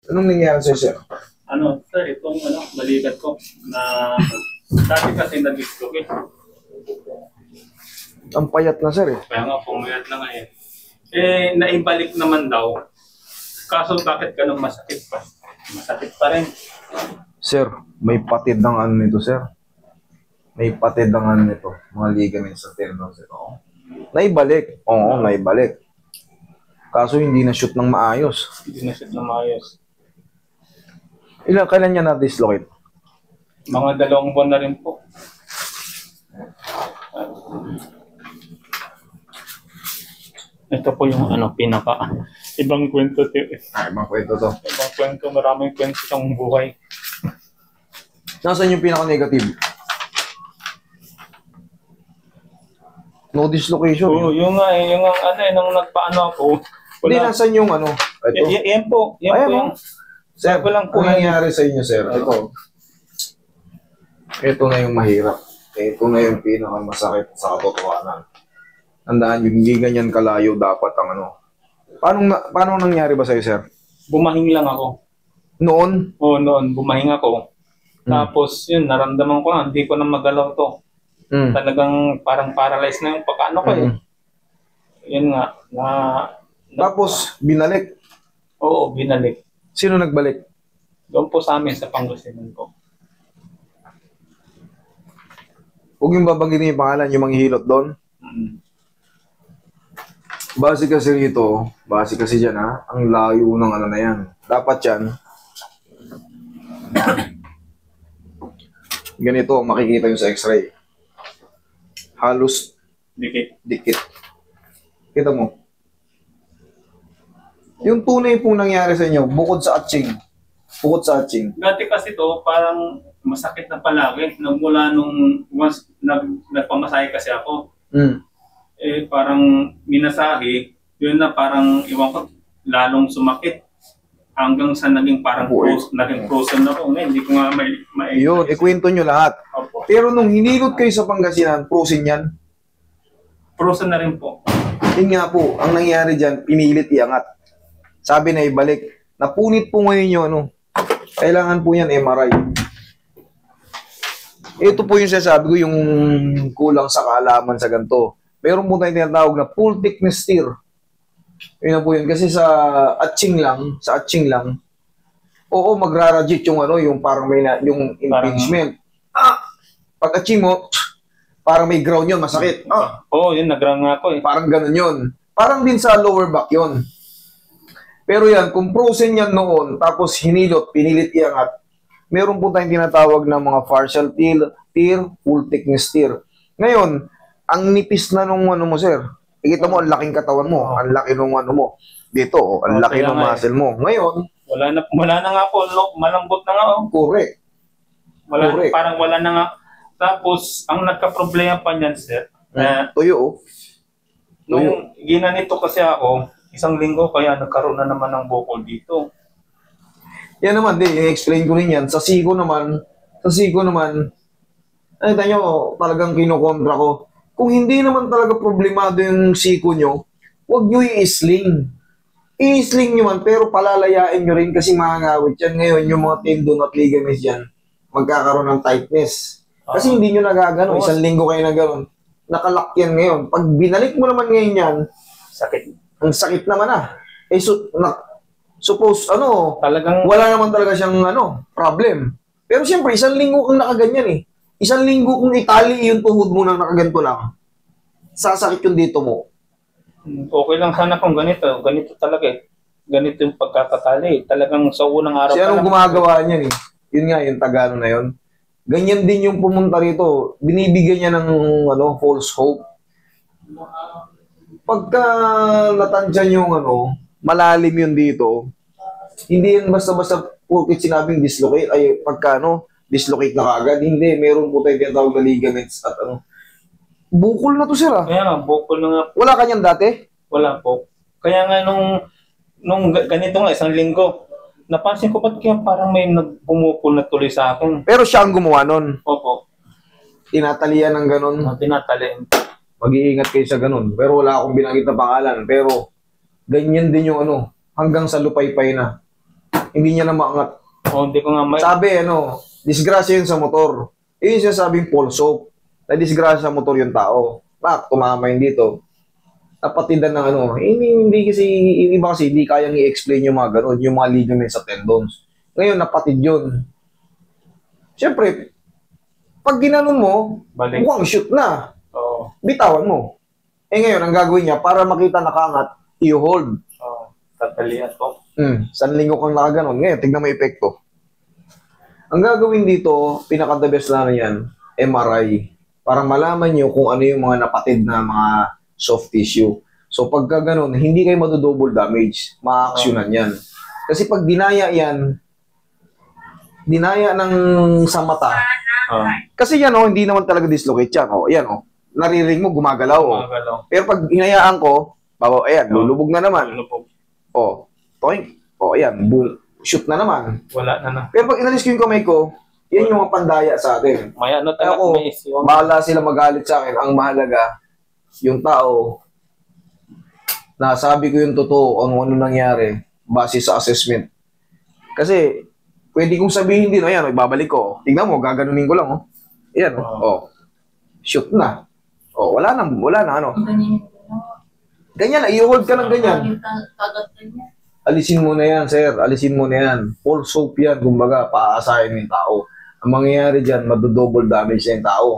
Anong nangyari sa'yo, sir? Ano, sir, itong balikat ko na dati kasi nag-dislocate. Ang payat na, sir, eh. Kaya nga, pumayat na nga eh. Naibalik naman daw. Kaso bakit ganun masakit pa? Masakit pa rin. Sir, may patid ng ano nito, sir. May patid ng ano nito. Mga ligaments sa tendon, sir. Oo. Naibalik. Oo, naibalik. Kaso hindi na-shoot ng maayos. Hindi na siya na maayos. Kailan niya na-dislocate? Mga 2 buwan na rin po. Ito po yung pinaka ibang kwento. Ibang kwento to. Ibang kwento, maraming kwento sa buhay. Nasaan yung pinaka-negative? No dislocation. Oo, yung nung nagpaano ako. Hindi, nasaan yung ano? Ito. Yan po. Yan Ayan, po yung... Sir, Bago lang po kung yan. nangyari sa inyo, sir, ito. Ito na yung mahirap. Ito na yung pinakamasakit sa katotohanan. Tandaan nyo, hindi ganyan kalayo dapat ang ano. Paano nangyari ba sa'yo, sir? Bumahing lang ako. Noon? Oo, noon. Bumahing ako. Tapos, yun, naramdaman ko na, hindi ko na magalaw to. Talagang parang paralyzed na yung pagkaano ko eh. Yun nga. Tapos, binalik. Oo, binalik. Sino nagbalik? Doon po sa amin sa Pangasinan ko. Huwag yung babanggitin yung pangalan, yung manghihilot doon. Base kasi dyan ha, ang layo ng ano na yan. Dapat yan, ganito, makikita yung sa x-ray. Halos dikit. Kita mo. Yung tunay pong nangyari sa inyo, bukod sa atching. Dati kasi to parang masakit na palagi. Nagmula nung once nagpamasahe kasi ako. Parang minasahe, yun na parang, iwan ko, lalong sumakit. Hanggang sa naging parang naging frozen na ako. Hindi ko nga may yun, ikwento nyo lahat. Opo. Pero nung hinilot kayo sa Pangasinan, frozen yan. Frozen na rin po. Yun nga po, ang nangyari dyan, pinilit iangat. Sabi na ibalik. Napunit po ngayon yung ano. Kailangan po yan MRI. Ito po yung sasabi ko, yung kulang sa kaalaman sa ganito. Meron po tayong tinatawag na full thickness tear. Yun na po yun. Kasi sa atching lang, oo, magrarajit yung ano, yung parang may yung impingement. Pag atching mo, parang may ground yun, masakit. Oo, yun, nagrang nga ako eh. Parang ganun yun. Parang din sa lower back yun. Pero yan, kung frozen yan noon, tapos hinilot, pinilit iangat, meron po tayong tinatawag na mga partial tear, full thickness tear. Ngayon, ang nipis na nung ano mo, sir. Ikita mo, ang laking katawan mo, ang laki nung ano mo. Dito, ang laki ng muscle mo. Ngayon, wala na nga po, malambot na nga. Correct. Parang wala na nga. Tapos, ang nagka-problema pa niyan, sir, tuyo. Nung ginanito kasi ako, 1 linggo kaya nagkaroon na naman ng bukol dito. Yan naman, i-explain ko rin yan. Sa siko naman, nakita nyo, talagang kinukontra ko. Kung hindi naman talaga problemado yung siko nyo, huwag nyo i-sling. I-sling nyo man, pero palalayain nyo rin kasi makangawit yan. Ngayon, yung mga tendon at ligaments yan, magkakaroon ng tightness. Kasi hindi nyo nagagano, 1 linggo kayo na gano'n. Nakalak yan ngayon. Pag binalik mo naman ngayon yan, sakit. Ang sakit naman suppose, talagang wala naman talaga siyang, problem. Pero siyempre, 1 linggo kang nakaganyan eh. 1 linggo kung itali yung tuhod mo nang nakaganto lang, sasakit yung dito mo. Okay lang sana kung ganito. Ganito talaga eh. Ganito yung pagkakatali. Talagang sa unang araw Siya anong gumagawa niyan eh. Yun nga, yung Tagano na yun. Ganyan din yung pumunta rito. Binibigyan niya ng false hope. Pagka natansyan yung malalim yun dito, hindi yan basta-basta porkit sinabing dislocate, ay pagka dislocate na kagad. Hindi, meron po tayo tinatawag na ligaments at bukol na to, sir. Kaya nga, bukol na nga. Wala ka niyan dati? Wala po. Kaya nga nung ganito nga, 1 linggo, napansin ko ba't kaya parang may nagbumukol na tuloy sa akin. Pero siya ang gumawa nun? Opo. Tinatalian ng ganun? Tinatalian. Mag-iingat kayo sa ganun. Pero wala akong binanggit na pangalan. Pero ganyan din yung hanggang sa lupaypay na. Hindi niya na maangat. Hindi ko nga Sabi, disgrasya yun sa motor. Yun siya sabing Paul Soap. Na disgrasya sa motor yung tao. Tumama yun dito. Napatidan ng hindi iba kasi hindi kayang i-explain yung mga ganun, yung mga ligaments sa tendons. Ngayon, napatid yun. Siyempre, pag ginanon mo, mukhang shoot na. Bitawan mo. Ngayon, ang gagawin niya, para makita nakaangat, i-hold. Tatalian ko. 1 linggo kang nakaganon. Ngayon, tignan mo epekto. Ang gagawin dito, pinaka-the best na yan, MRI. Para malaman nyo kung ano yung mga napatid na mga soft tissue. So, pagka ganun, hindi kayo double damage. Ma-actionan yan. Kasi pag dinaya yan, dinaya ng sa mata. Kasi yan, hindi naman talaga dislocate yan. Yan, naririnig mo, gumagalaw. Pero pag hinayaan ko, ayan, lulubog na naman. Toink. Ayan, shoot na naman. Wala na. Pero pag inalis ko yung kamay ko, yan yung mga pandaya sa atin. Ako, bahala sila magalit sa akin. Ang mahalaga, yung tao, nasabi ko yung totoo, ang ano nangyari, base sa assessment. Kasi, pwede kong sabihin din, ayan, ibabalik ko. Tignan mo, gaganunin ko lang, Ayan, shoot na. Wala na, Ganyan na, i-hold ka ng ganyan. Alisin mo na yan, sir. Alisin mo na yan. Paul Soap yan, kumbaga, paaasahin mo yung tao. Ang mangyayari dyan, double damage na yung tao.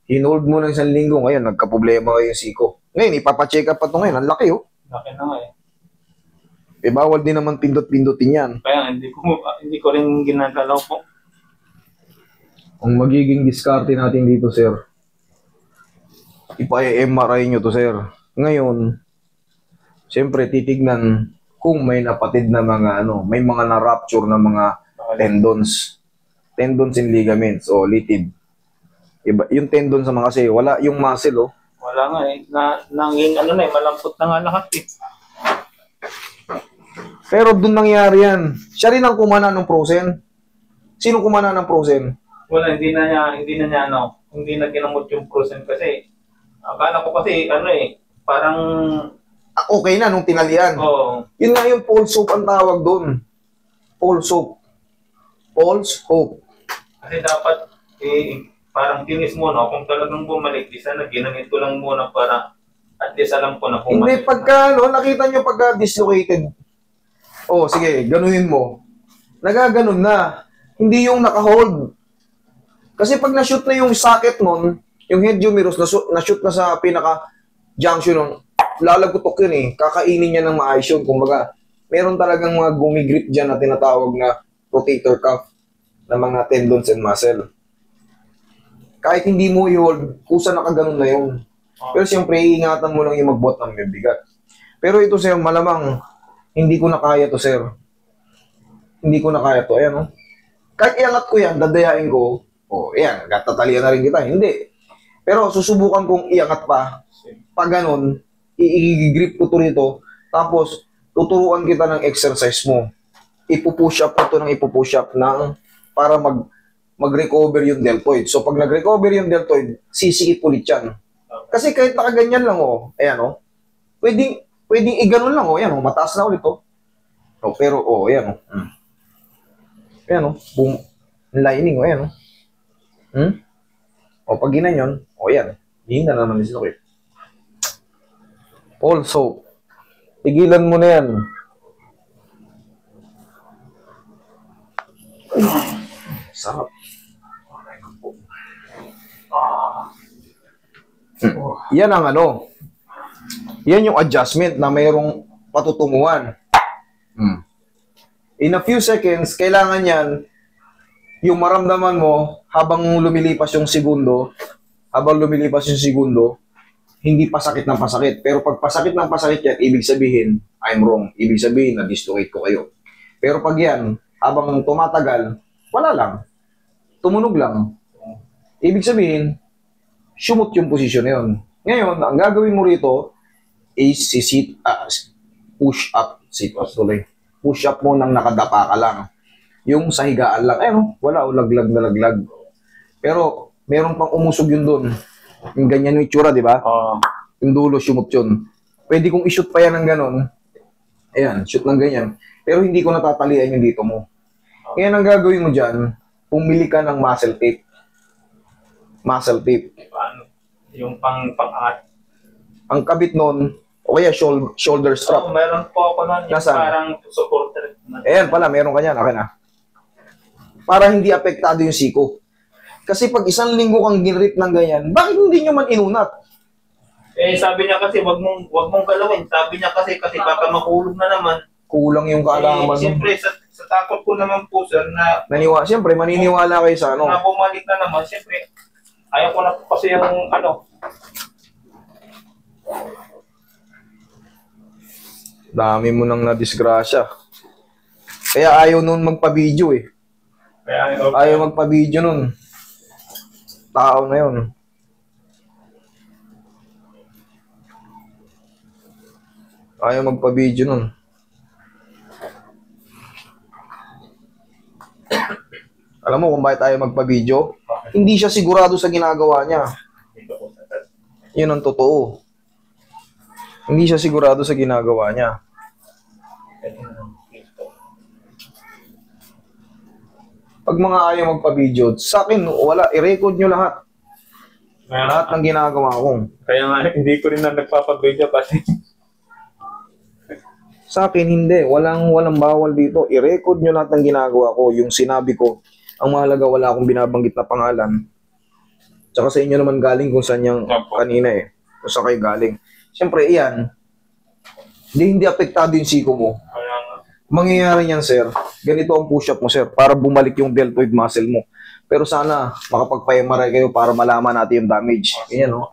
Hinold mo ng 1 linggo, ngayon, nagka-problema kayo yung siko. Ngayon, ipapacheck up pa ito ngayon. Ang laki, Laki na nga bawal din naman pindot-pindotin yan. Kaya hindi ko rin ginagalaw po. Ang magiging diskarte natin dito, sir, ipa-MRI nyo to, sir. Ngayon, siyempre, titignan kung may napatid na mga, may mga na-rupture na mga tendons. Tendons and ligaments, litid. Iba, yung tendon sa mga kasi, wala yung muscle, Wala nga nanging malampot na nga lahat Pero doon nangyari yan. Siya rin ang kumana ng Frozen. Sino kumana ng Frozen? Wala, hindi na ginamot yung Frozen kasi. Akala ko kasi, parang... Okay na nung tinalian. Yun nga yung Paul Soap ang tawag doon. Paul Soap. Paul's Hope. Kasi dapat, parang tinis mo, kung talagang bumalik, di sana ginamit ko lang muna para at least alam ko na bumalik. Hindi, pagka, nakita nyo pagka dislocated, sige, ganunin mo. Nagaganon na. Hindi yung naka-hold. Kasi pag na-shoot na yung socket nun, yung head humerus, na-shoot na sa pinaka-junction nun, lalagutok yun Kakainin niya ng maayos yun. Kumbaga, meron talagang mga gumigrip dyan na tinatawag na rotator cuff na mga tendons and muscle. Kahit hindi mo i-hold, kusa nakaganon na yun. Pero siyempre, iingatan mo lang yung magbuhat ng may bigat. Pero ito, sir, malamang, hindi ko na kaya to, sir. Hindi ko na kaya to. Ayan, Kahit iangat ko yan, dadayain ko, ayan, tatalian na rin kita. Hindi. Pero susubukan kong iangat pa. Pag ganon, i-grip ko to rito. Tapos, tuturuan kita ng exercise mo. Ipupush up ko to ng ipupush up para mag-recover yung deltoid. So, pag nag-recover yung deltoid, sisikip ulit yan. Kasi kahit nakaganyan lang, ayan, pwedeng iganon lang, ayan, mataas na ulit, pero, ayan, ayan, boom, lining, ayan, pag ginanyan, ayan, hindi na naman dislocate. Paul Soap, tigilan mo na yan. Sarap. Yan ang yan yung adjustment na mayroong patutunguhan. In a few seconds, kailangan yan, yung maramdaman mo habang lumilipas yung segundo, hindi pasakit ng pasakit. Pero pag pasakit ng pasakit yan, ibig sabihin, I'm wrong. Ibig sabihin, na-dislocate ko kayo. Pero pag yan, habang tumatagal, wala lang. Tumunog lang. Ibig sabihin, sumot yung posisyon na yun. Ngayon, ang gagawin mo rito is push up. Push up mo nang nakadapa ka lang. Yung sa higaan lang. Wala, laglag na laglag. Pero, meron pang umusog yun doon. Yung ganyan yung itsura, di ba? Yung dulo, sumot yun. Pwede kong i-shoot pa yan ng ganon. Ayan, shoot ng ganyan. Pero hindi ko natatalian yung dito mo. Kaya ang gagawin mo dyan, pumili ka ng muscle tape. Muscle tape. Paano? Yung pang-angat. Ang kabit nun, o kaya shoulder strap. Meron po ako nun. Yung parang supporter. Ayan pala, meron ka yan. Akin na. Para hindi apektado yung siko. Kasi pag isang linggo kang ginrip ng ganyan, bakit hindi nyo man inunat? Sabi niya kasi, wag mong galawin. Sabi niya kasi baka makulog na naman. Kulang yung kaalaman. Siyempre, sa takot ko naman po, sir, na... Siyempre, maniniwala kayo sa ano. Na bumalik na naman, siyempre, ayaw ko na po kasi yung Dami mo nang nadisgrasya. Kaya ayaw nun magpa-video eh. Ayaw magpa-video nun. Tao na yun. Ayaw magpa-video nun. Alam mo kung bakit ayaw magpa-video? Hindi siya sigurado sa ginagawa niya. Yun ang totoo. Hindi siya sigurado sa ginagawa niya. Pag mga ayaw magpa-video, sa akin, wala. I-record nyo lahat. Lahat ng ginagawa ko. Kaya nga, hindi ko rin na nagpapag-video kasi. Sa akin, hindi. Walang bawal dito. I-record nyo lahat ng ginagawa ko. Yung sinabi ko, ang mahalaga, wala akong binabanggit na pangalan. Tsaka sa inyo naman galing kung saan yung kanina eh. Kung saan kayo galing. Siyempre, iyan. Hindi apektado yung siko mo. Mangyayari niyan, sir. Ganito ang push-up mo, sir. Para bumalik yung deltoid muscle mo. Pero sana, makapagpa-MRI kayo para malaman natin yung damage. Ganyan, no?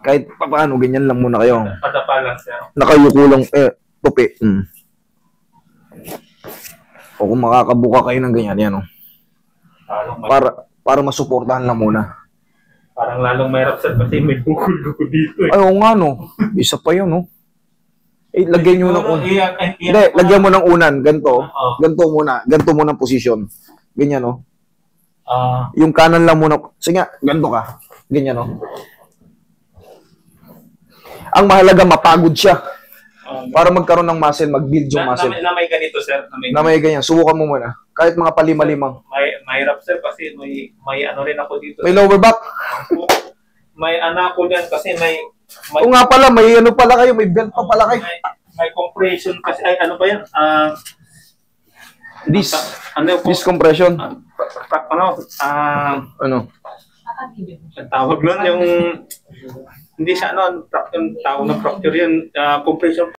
Kahit paano, ganyan lang muna kayo. Padapa lang, sir. Nakayuko lang, tupi. O kung makakabuka kayo ng ganyan, yan, no? Para masuportahan lang muna. Parang lalong mahirap, sir, kasi may bukol-bukol dito eh. Ay, oo nga, no? Isa pa yun, no? Lagyan nyo ng unan. Hindi, lagyan mo ng unan. Ganto. Ganto muna. Ganto muna ang posisyon. Ganyan, no? Yung kanan lang muna. Sige nga, ganto ka. Ganyan, no? Ang mahalaga, mapagod siya. Para magkaroon ng muscle, mag-build yung muscle. Na may ganito, sir. Na may ganyan. Subukan mo muna. Kahit mga palima-limang. Mahirap, sir, kasi may ano rin ako dito. May lower back? May anak ko dyan kasi may o nga pala, may ano pala kayo, may belt pa pala kayo. May compression kasi, ay ano ba yan? Disc compression. Ano? Tawag nun yung, hindi siya ano, yung tawag na fracture yun, compression